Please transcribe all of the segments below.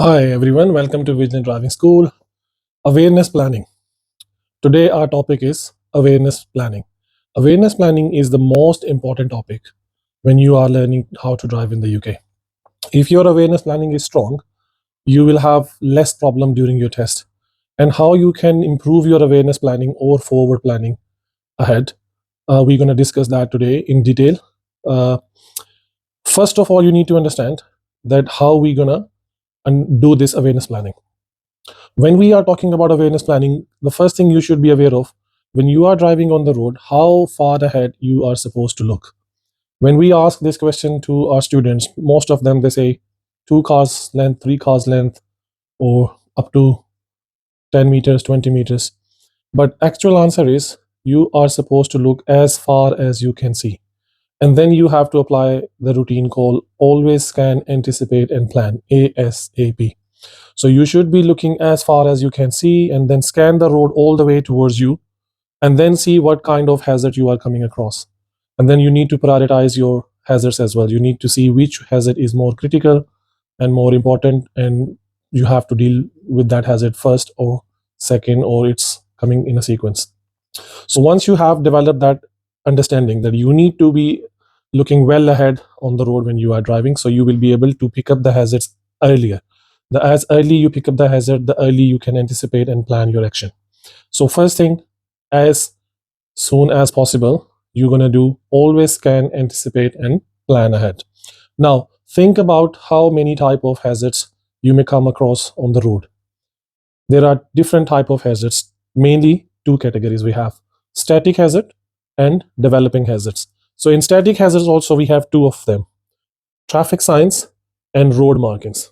Hi everyone, welcome to Vigilant Driving School. Awareness planning. Today our topic is awareness planning. Awareness planning is the most important topic when you are learning how to drive in the UK. If your awareness planning is strong, you will have less problem during your test. And how you can improve your awareness planning or forward planning ahead. We're going to discuss that today in detail. Uh, First of all, you need to understand that how we're going to do this awareness planning. When we are talking about awareness planning, the first thing you should be aware of when you are driving on the road, how far ahead you are supposed to look. When we ask this question to our students, most of them they say 2 cars length, 3 cars length, or up to 10 meters, 20 meters. But actual answer is you are supposed to look as far as you can see. And then you have to apply the routine called always scan, anticipate, and plan, ASAP. So you should be looking as far as you can see and then scan the road all the way towards you and then see what kind of hazard you are coming across. And then you need to prioritize your hazards as well. You need to see which hazard is more critical and more important, and you have to deal with that hazard first or second, or it's coming in a sequence. So once you have developed that understanding that you need to be looking well ahead on the road when you are driving, so you will be able to pick up the hazards earlier. The as early you pick up the hazard, the early you can anticipate and plan your action. So first thing, as soon as possible, you're going to do always scan, anticipate, and plan ahead. Now think about how many type of hazards you may come across on the road. There are different type of hazards, mainly two categories we have: static hazard and developing hazards. So in static hazards also we have two of them: traffic signs and road markings.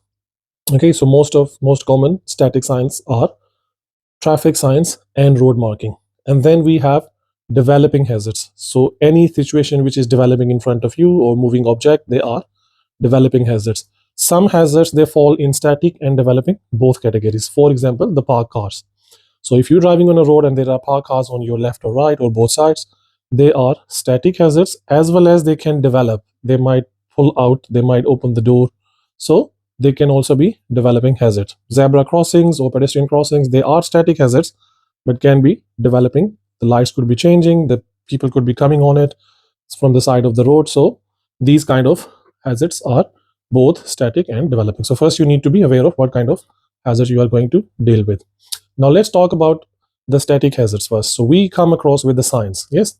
Okay, so most common static signs are traffic signs and road marking. And then we have developing hazards. So any situation which is developing in front of you or moving object, they are developing hazards. Some hazards they fall in static and developing, both categories. For example, the parked cars. So if you're driving on a road and there are parked cars on your left or right or both sides, they are static hazards, as well as they can develop. They might pull out, they might open the door. So they can also be developing hazards. Zebra crossings or pedestrian crossings, they are static hazards, but can be developing. The lights could be changing, the people could be coming on it from the side of the road. So these kind of hazards are both static and developing. So first you need to be aware of what kind of hazard you are going to deal with. Now let's talk about the static hazards first. So we come across with the signs. Yes.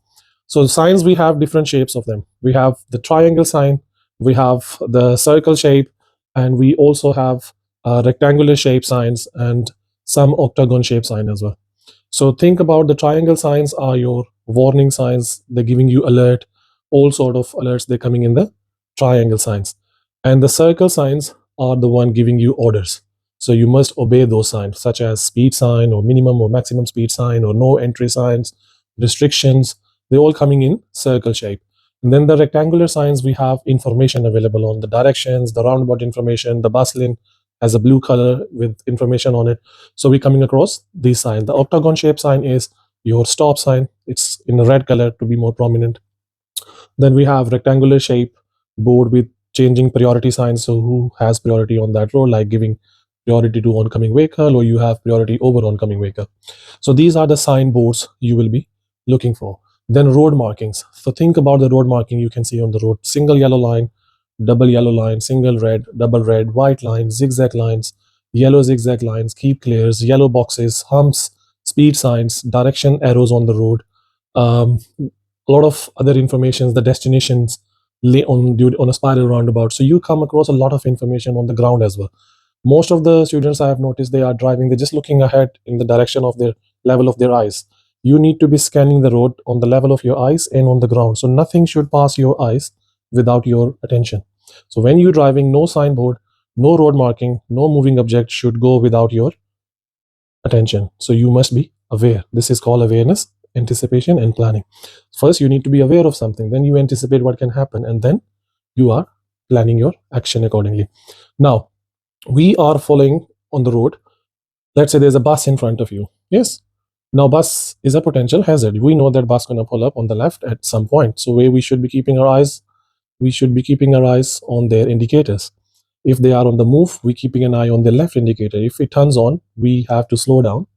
So the signs, we have different shapes of them. We have the triangle sign, we have the circle shape, and we also have rectangular shape signs and some octagon shape sign as well. So think about the triangle signs are your warning signs. They're giving you alert, all sort of alerts. They're coming in the triangle signs, and the circle signs are the one giving you orders. So you must obey those signs, such as speed sign or minimum or maximum speed sign or no entry signs, restrictions. They're all coming in circle shape. And then the rectangular signs, we have information available on the directions, the roundabout information, the bus lane has a blue color with information on it. So we're coming across these signs. The octagon shape sign is your stop sign. It's in a red color to be more prominent. Then we have rectangular shape board with changing priority signs. So who has priority on that road, like giving priority to oncoming vehicle, or you have priority over oncoming vehicle. So these are the sign boards you will be looking for. Then road markings. So think about the road marking you can see on the road: single yellow line, double yellow line, single red, double red, white lines, zigzag lines, yellow zigzag lines, keep clears, yellow boxes, humps, speed signs, direction arrows on the road, a lot of other information, the destinations lay on a spiral roundabout. So you come across a lot of information on the ground as well. Most of the students I have noticed, they are driving, they're just looking ahead in the direction of their level of their eyes. You need to be scanning the road on the level of your eyes and on the ground. So nothing should pass your eyes without your attention. So when you're driving, no signboard, no road marking, no moving object should go without your attention. So you must be aware. This is called awareness, anticipation, and planning. First, you need to be aware of something, then you anticipate what can happen, and then you are planning your action accordingly. Now, we are following on the road. Let's say there's a bus in front of you. Yes. Now, bus is a potential hazard. We know that bus gonna pull up on the left at some point. So where we should be keeping our eyes, we should be keeping our eyes on their indicators. If they are on the move, we keeping an eye on the left indicator. If it turns on, we have to slow down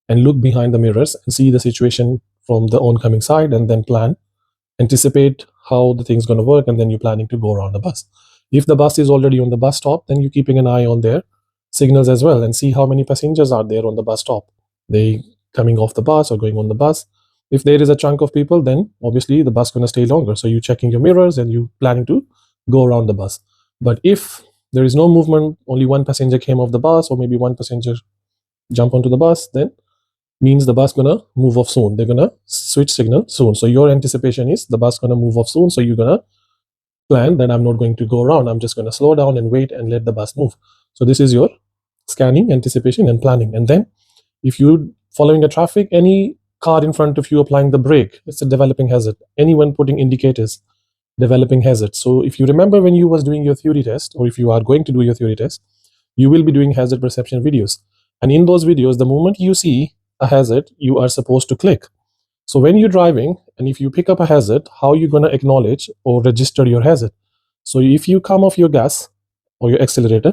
and look behind the mirrors and see the situation from the oncoming side, and then plan, anticipate how the thing's going to work, and then you're planning to go around the bus. If the bus is already on the bus stop, then you're keeping an eye on their signals as well and see how many passengers are there on the bus stop. They coming off the bus or going on the bus. If there is a chunk of people, then obviously the bus going to stay longer. So you're checking your mirrors and you planning to go around the bus. But if there is no movement, only one passenger came off the bus, or maybe one passenger jump onto the bus, then means the bus gonna move off soon. They're gonna switch signal soon. So your anticipation is the bus gonna move off soon. So you're gonna plan that I'm not going to go around. I'm just gonna slow down and wait and let the bus move. So this is your scanning, anticipation, and planning. And then if you're following a traffic, any car in front of you applying the brake, it's a developing hazard. Anyone putting indicators, developing hazard. So if you remember when you was doing your theory test, or if you are going to do your theory test, you will be doing hazard perception videos. And in those videos, the moment you see a hazard, you are supposed to click. So when you're driving and if you pick up a hazard, how you going to acknowledge or register your hazard? So if you come off your gas or your accelerator,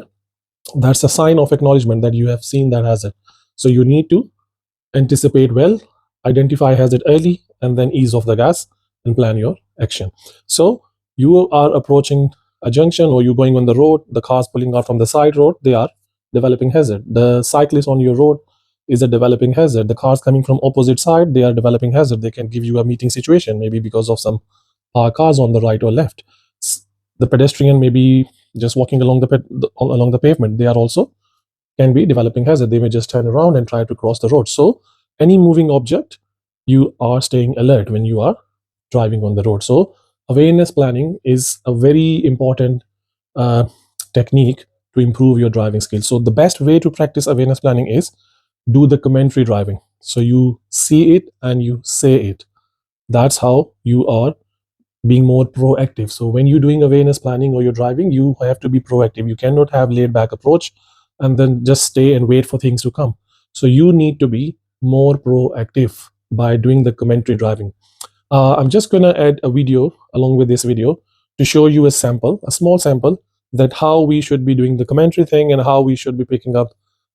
that's a sign of acknowledgement that you have seen that hazard. So you need to anticipate well, identify hazard early, and then ease off the gas and plan your action. So you are approaching a junction, or you're going on the road, the cars pulling out from the side road, they are developing hazard. The cyclist on your road is a developing hazard. The cars coming from opposite side, they are developing hazard. They can give you a meeting situation, maybe because of some cars on the right or left. The pedestrian may be just walking along the pavement. They are also can be developing hazard. They may just turn around and try to cross the road. So any moving object, you are staying alert when you are driving on the road. So awareness planning is a very important technique to improve your driving skills. So the best way to practice awareness planning is do the commentary driving. So you see it and you say it. That's how you are being more proactive. So when you're doing awareness planning or you're driving, you have to be proactive. You cannot have laid back approach and then just stay and wait for things to come. So you need to be more proactive by doing the commentary driving. I'm just going to add a video along with this video to show you a sample, a small sample, that how we should be doing the commentary thing and how we should be picking up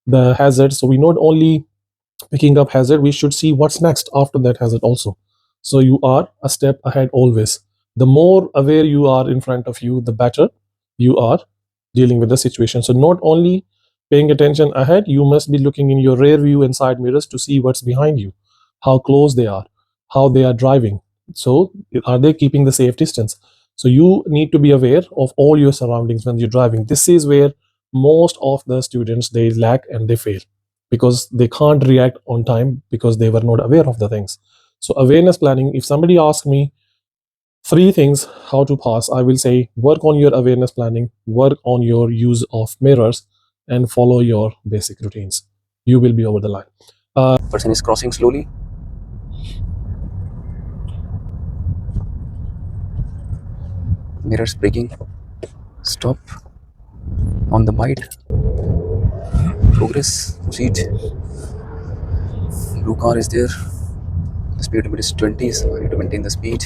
the hazard. So we not only picking up hazard, we should see what's next after that hazard also. So you are a step ahead always. The more aware you are in front of you, the better you are dealing with the situation. So not only paying attention ahead, you must be looking in your rear view and side mirrors to see what's behind you, how close they are, how they are driving. So are they keeping the safe distance? So you need to be aware of all your surroundings when you're driving. This is where most of the students, they lack and they fail, because they can't react on time because they were not aware of the things. So awareness planning, if somebody asks me 3 things how to pass, I will say work on your awareness planning, work on your use of mirrors, and follow your basic routines. You will be over the line. Person is crossing slowly. Mirrors braking. Stop. On the bite. Progress. Proceed. Blue car is there. The speed limit is 20, so I need to maintain the speed.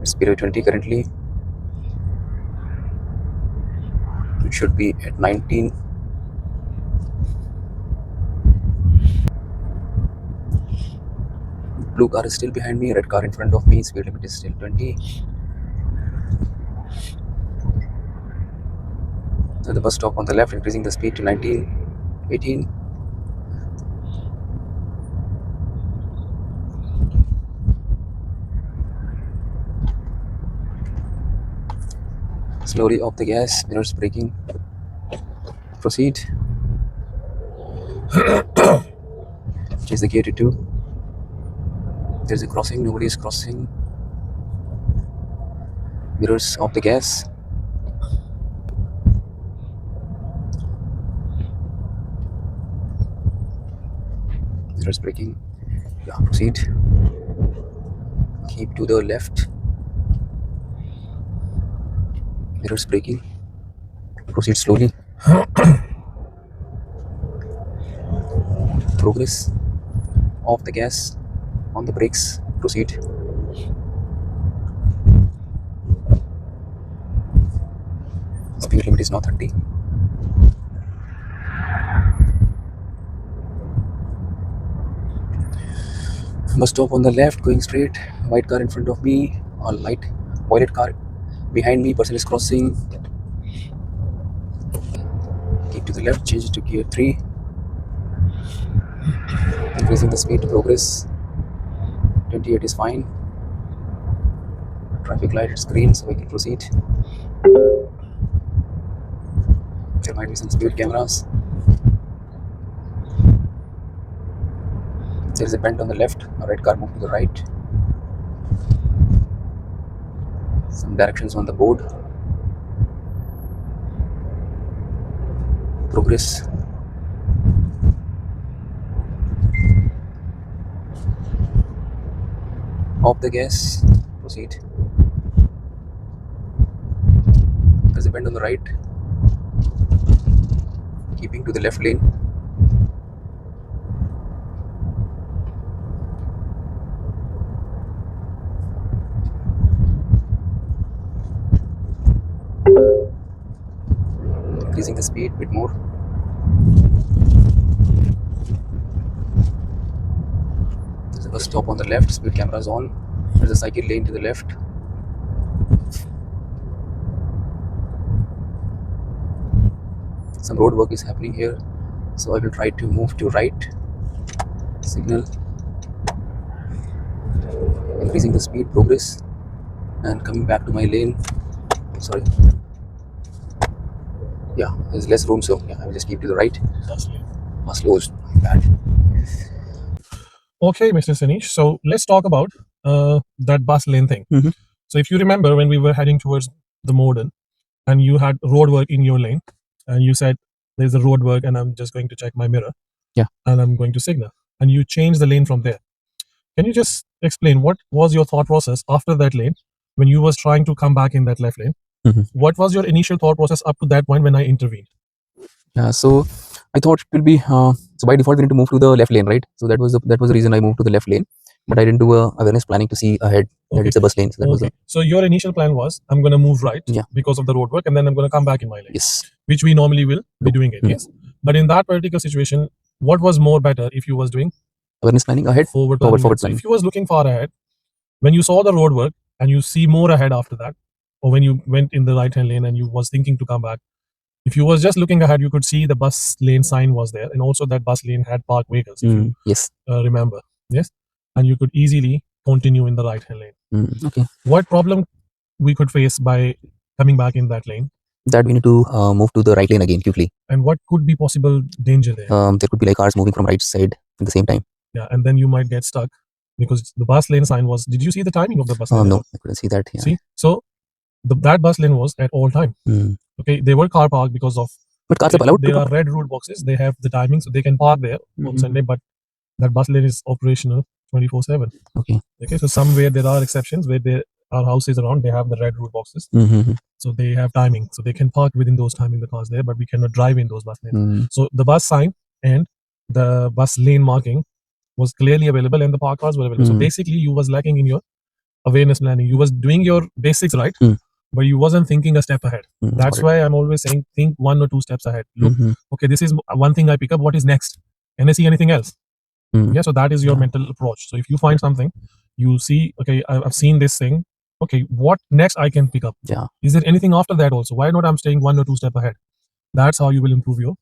It's below 20 currently. It should be at 19. Blue car is still behind me. Red car in front of me. Speed limit is still 20. So the bus stop on the left, increasing the speed to 19, 18. Slowly off the gas, mirrors braking. Proceed. Change the gear to 2. There's a crossing, nobody is crossing. Mirrors off the gas. Mirrors braking. Yeah, proceed. Keep to the left. Mirrors braking. Proceed slowly. Progress. Off the gas. On the brakes. Proceed. Speed speed limit is now 30. Bus stop on the left, going straight. White car in front of me. All light. Violet car behind me. Person is crossing. Keep to the left. Change it to gear 3. Increasing the speed to progress. 28 is fine. Traffic light is green, so we can proceed. There might be some speed cameras. There is a bend on the left. A red car move to the right. Some directions on the board. Progress. Off the gas. Proceed. There's a bend on the right. Keeping to the left lane. Increasing the speed a bit more. There's a bus stop on the left. Speed camera is on. There's a cycle lane to the left. Some road work is happening here, so I will try to move to right. Signal. Increasing the speed, progress, and coming back to my lane. Sorry. Yeah, there's less room, so yeah, I will just keep to the right. Slow is bad. Okay, Mr. Sanish. So let's talk about that bus lane thing. Mhm. So if you remember when we were heading towards the Morden and you had road work in your lane and you said there's a road work and I'm just going to check my mirror. Yeah. And I'm going to signal and you change the lane from there. Can you just explain what was your thought process after that lane when you was trying to come back in that left lane? Mhm. What was your initial thought process up to that point when I intervened? Yeah, so I thought it will be so by default we need to move to the left lane, right? So that was the reason I moved to the left lane, but I didn't do a awareness planning to see ahead that Okay. it's a bus lane. So that was Okay. So your initial plan was I'm going to move right Yeah. because of the road work and then I'm going to come back in my lane, yes. which we normally will be doing it. Mhm. Yes. But in that particular situation, what was more better if you was doing Awareness planning ahead. forward Forward planning? So planning. if you was looking far ahead, when you saw the road work and you see more ahead after that, or when you went in the right hand lane and you was thinking to come back, if you was just looking ahead, you could see the bus lane sign was there, and also that bus lane had parked vehicles. If you Yes. remember, yes, and you could easily continue in the right hand lane. Okay. What problem we could face by coming back in that lane, That we need to move to the right lane again quickly. and what could be possible danger there? There could be like cars moving from right side at the same time. Yeah, and then you might get stuck because the bus lane sign was. Did you see the timing of the bus lane? No, I couldn't see that. Yeah. See, so that bus lane was at all time. Okay, they were car parked because of. But cars are allowed to There are park. red road boxes. They have the timing, so they can park there on Sunday. But that bus lane is operational 24/7. Okay. Okay, so somewhere there are exceptions where there are houses around. They have the red road boxes, so they have timing, so they can park within those timing the cars there. But we cannot drive in those bus lanes. So the bus sign and the bus lane marking was clearly available, and the park cars were available. So basically, you was lacking in your awareness planning. You was doing your basics right, but you wasn't thinking a step ahead. That's why I'm always saying think 1 or 2 steps ahead. Look, okay, this is one thing I pick up. What is next? Can I see anything else? Yeah, so that is your mental approach. So if you find something, you see, okay, I've seen this thing. Okay, what next I can pick up? Yeah. Is there anything after that also? Why not I'm staying 1 or 2 steps ahead? That's how you will improve your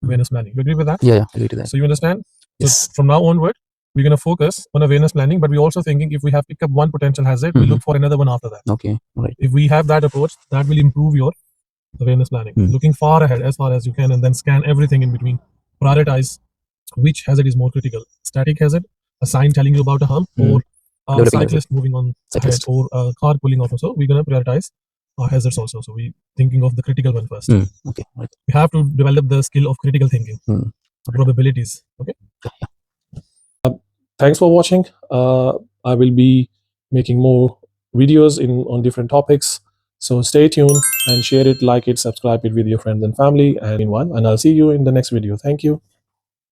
awareness planning. You agree with that? Yeah, I agree to that. So you understand? Yes. So from now onward, we're going to focus on awareness planning, but we're also thinking if we have picked up one potential hazard, we look for another one after that. Okay. Right. If we have that approach, that will improve your awareness planning. Looking far ahead as far as you can, and then scan everything in between. Prioritize which hazard is more critical: static hazard, a sign telling you about a hump, or a Developing cyclist moving on ahead, or a car pulling off. So we're going to prioritize our hazards also. So we're thinking of the critical one first. Okay. Right. We have to develop the skill of critical thinking, probabilities. Okay. Thanks for watching. I will be making more videos on different topics. So stay tuned and share it, like it, subscribe it with your friends and family, and I'll see you in the next video. Thank you.